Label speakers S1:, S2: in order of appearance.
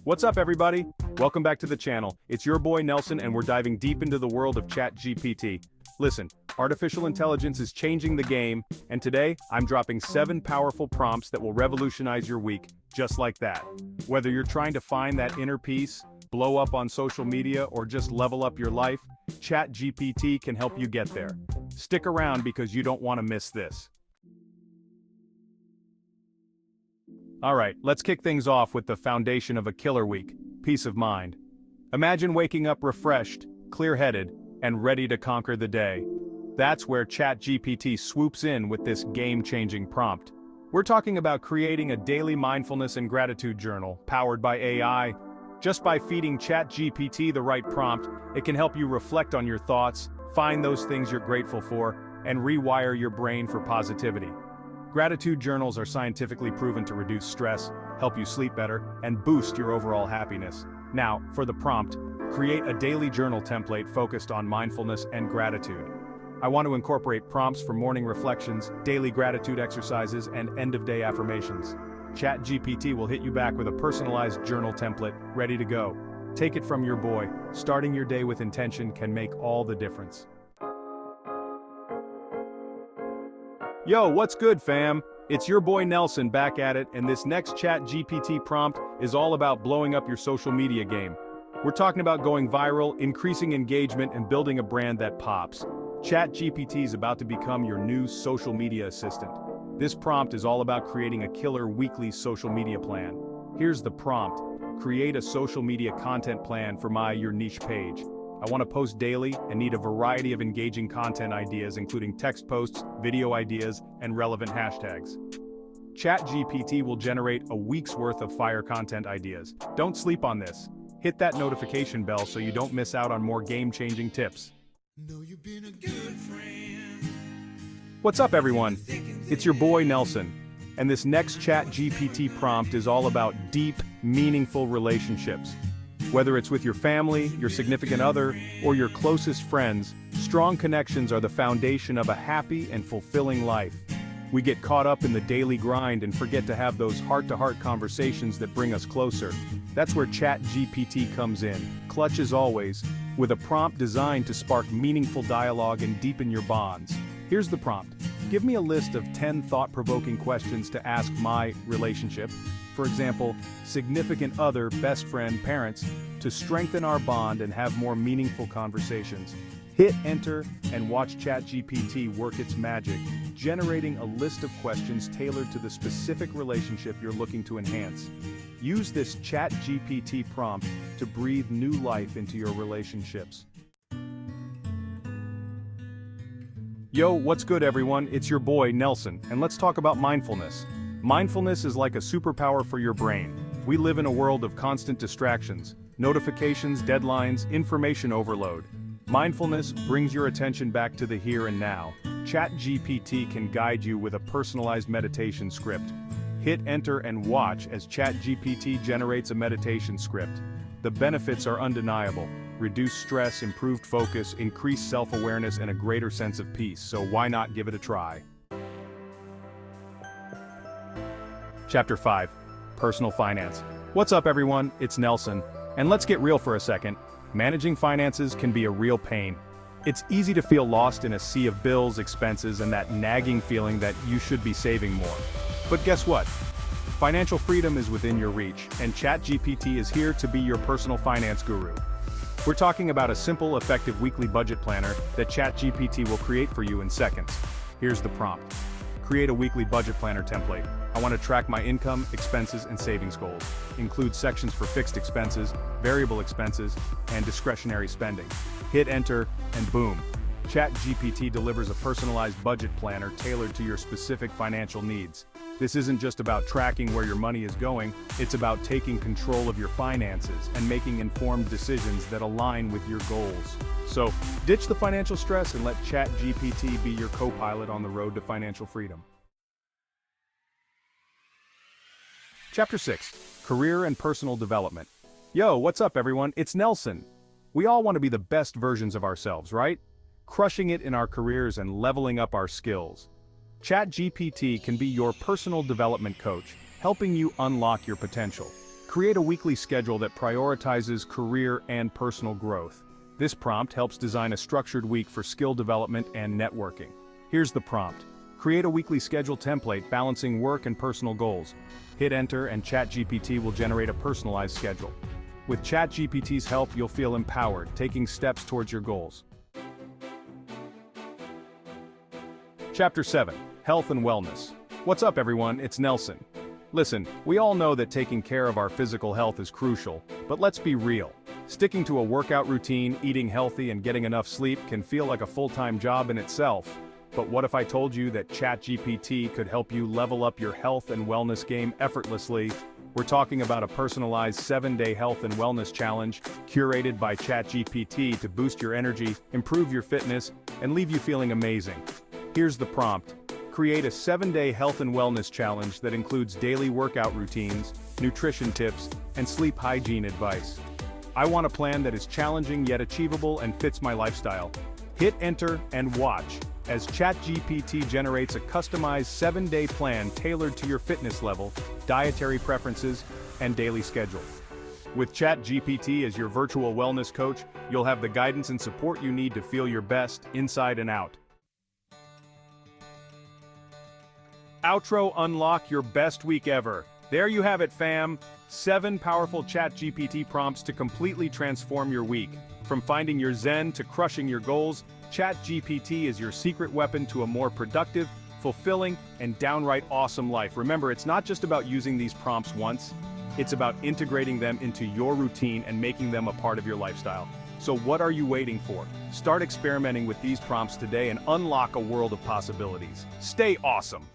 S1: What's up, everybody? Welcome back to the channel. It's your boy Nelson, and we're diving deep into the world of ChatGPT. Listen, artificial intelligence is changing the game, and today, I'm dropping 7 powerful prompts that will revolutionize your week, just like that. Whether you're trying to find that inner peace, blow up on social media, or just level up your life, ChatGPT can help you get there. Stick around because you don't want to miss this. Alright, let's kick things off with the foundation of a killer week: peace of mind. Imagine waking up refreshed, clear-headed, and ready to conquer the day. That's where ChatGPT swoops in with this game-changing prompt. We're talking about creating a daily mindfulness and gratitude journal, powered by AI. Just by feeding ChatGPT the right prompt, it can help you reflect on your thoughts, find those things you're grateful for, and rewire your brain for positivity. Gratitude journals are scientifically proven to reduce stress, help you sleep better, and boost your overall happiness. Now, for the prompt, create a daily journal template focused on mindfulness and gratitude. I want to incorporate prompts for morning reflections, daily gratitude exercises, and end-of-day affirmations. ChatGPT will hit you back with a personalized journal template, ready to go. Take it from your boy. Starting your day with intention can make all the difference. Yo, what's good, fam? It's your boy Nelson back at it, and this next ChatGPT prompt is all about blowing up your social media game. We're talking about going viral, increasing engagement, and building a brand that pops. ChatGPT is about to become your new social media assistant. This prompt is all about creating a killer weekly social media plan. Here's the prompt: create a social media content plan for your niche page. I want to post daily and need a variety of engaging content ideas, including text posts, video ideas, and relevant hashtags. ChatGPT will generate a week's worth of fire content ideas. Don't sleep on this. Hit that notification bell so you don't miss out on more game-changing tips.
S2: Know you've been a good friend.
S1: What's up, everyone? It's your boy Nelson, and this next ChatGPT prompt is all about deep, meaningful relationships. Whether it's with your family, your significant other, or your closest friends, strong connections are the foundation of a happy and fulfilling life. We get caught up in the daily grind and forget to have those heart-to-heart conversations that bring us closer. That's where ChatGPT comes in, clutch as always, with a prompt designed to spark meaningful dialogue and deepen your bonds. Here's the prompt: give me a list of 10 thought-provoking questions to ask my relationship, for example, significant other, best friend, parents, to strengthen our bond and have more meaningful conversations. Hit enter and watch ChatGPT work its magic, generating a list of questions tailored to the specific relationship you're looking to enhance. Use this ChatGPT prompt to breathe new life into your relationships. Yo, what's good, everyone? It's your boy Nelson, and let's talk about mindfulness. Mindfulness is like a superpower for your brain. We live in a world of constant distractions, notifications, deadlines, information overload. Mindfulness brings your attention back to the here and now. ChatGPT can guide you with a personalized meditation script. Hit enter and watch as ChatGPT generates a meditation script. The benefits are undeniable: reduced stress, improved focus, increased self-awareness, and a greater sense of peace, so why not give it a try? Chapter 5. Personal Finance. What's up, everyone? It's Nelson. And let's get real for a second. Managing finances can be a real pain. It's easy to feel lost in a sea of bills, expenses, and that nagging feeling that you should be saving more. But guess what? Financial freedom is within your reach, and ChatGPT is here to be your personal finance guru. We're talking about a simple, effective weekly budget planner that ChatGPT will create for you in seconds. Here's the prompt: create a weekly budget planner template. I want to track my income, expenses, and savings goals. Include sections for fixed expenses, variable expenses, and discretionary spending. Hit enter, and boom. ChatGPT delivers a personalized budget planner tailored to your specific financial needs. This isn't just about tracking where your money is going, it's about taking control of your finances and making informed decisions that align with your goals. So, ditch the financial stress and let ChatGPT be your co-pilot on the road to financial freedom. Chapter 6. Career and Personal Development. Yo, what's up, everyone? It's Nelson. We all want to be the best versions of ourselves, right? Crushing it in our careers and leveling up our skills. ChatGPT can be your personal development coach, helping you unlock your potential. Create a weekly schedule that prioritizes career and personal growth. This prompt helps design a structured week for skill development and networking. Here's the prompt. Create a weekly schedule template balancing work and personal goals. Hit enter and ChatGPT will generate a personalized schedule. With ChatGPT's help, you'll feel empowered, taking steps towards your goals. Chapter 7. Health and Wellness. What's up everyone, it's Nelson. Listen, we all know that taking care of our physical health is crucial, but let's be real. Sticking to a workout routine, eating healthy and getting enough sleep can feel like a full-time job in itself. But what if I told you that ChatGPT could help you level up your health and wellness game effortlessly? We're talking about a personalized 7-day health and wellness challenge curated by ChatGPT to boost your energy, improve your fitness, and leave you feeling amazing. Here's the prompt. Create a 7-day health and wellness challenge that includes daily workout routines, nutrition tips, and sleep hygiene advice. I want a plan that is challenging yet achievable and fits my lifestyle. Hit enter and watch as ChatGPT generates a customized 7-day plan tailored to your fitness level, dietary preferences, and daily schedule. With ChatGPT as your virtual wellness coach, you'll have the guidance and support you need to feel your best inside and out. Outro, unlock your best week ever. There you have it, fam. 7 powerful ChatGPT prompts to completely transform your week. From finding your zen to crushing your goals, ChatGPT is your secret weapon to a more productive, fulfilling, and downright awesome life. Remember, it's not just about using these prompts once, it's about integrating them into your routine and making them a part of your lifestyle. So what are you waiting for? Start experimenting with these prompts today and unlock a world of possibilities. Stay awesome!